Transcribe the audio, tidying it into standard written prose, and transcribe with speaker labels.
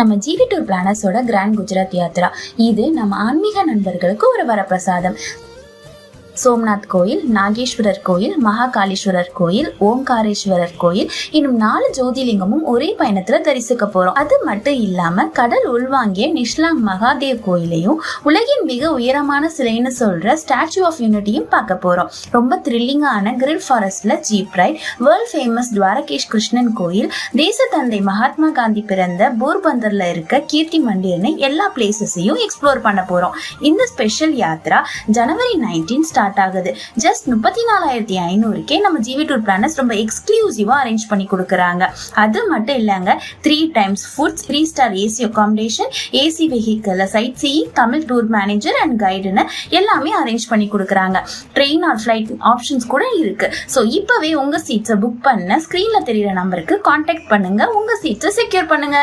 Speaker 1: நம்ம GV tour பிளானர்ஸோட grand Gujarat yatra இது நம்ம ஆன்மீக நண்பர்களுக்கு ஒரு வரப்பிரசாதம். சோம்நாத் கோயில், நாகேஸ்வரர் கோயில், மகாகாளீஸ்வரர் கோயில், ஓம்காரேஸ்வரர் கோயில், இன்னும் 4 ஜோதிலிங்கமும் ஒரே பயணத்துல தரிசிக்க போறோம். அது மட்டும் இல்லாம கடல் உள்வாங்கிய நிஷ்லாங் மகாதேவ் கோயிலையும் உலகின் மிக உயரமான சிலைன்னு சொல்ற ஸ்டாச்சு ஆஃப் யூனிட்டியும் பார்க்க போறோம். ரொம்ப த்ரில்லிங்கான கிரில் ஃபாரஸ்ட்ல jeep ride, world famous Dwarakesh Krishnan கோயில், தேச தந்தை மகாத்மா காந்தி பிறந்த போர்பந்தர்ல இருக்க கீர்த்தி மண்டிர்னு எல்லா பிளேசஸையும் எக்ஸ்ப்ளோர் பண்ண போறோம். இந்த ஸ்பெஷல் யாத்ரா ஜனவரி 19 ஸ்டார்ட் ஆகுது. ஜஸ்ட் 34,500க்கே நம்ம ஜிவி டூர் பிளானர்ஸ் ரொம்ப எக்ஸ்க்ளூசிவா அரேஞ்ச் பண்ணி கொடுக்குறாங்க. அது மட்டும் இல்லங்க, 3 times foods, 3 star AC accommodation, AC vehicle, sightseeing, Tamil tour manager and கைடுன்னு எல்லாமே அரேஞ்ச் பண்ணி கொடுக்குறாங்க. ட்ரெயின் ஆர் ஃபிளைட் ஆப்ஷன்ஸ் கூட இருக்கு. ஸோ இப்பவே உங்க சீட்ஸை புக் பண்ண ஸ்கிரீன்ல தெரியுற நம்பருக்கு கான்டாக்ட் பண்ணுங்க, உங்க சீட்ஸை செக்யூர் பண்ணுங்க.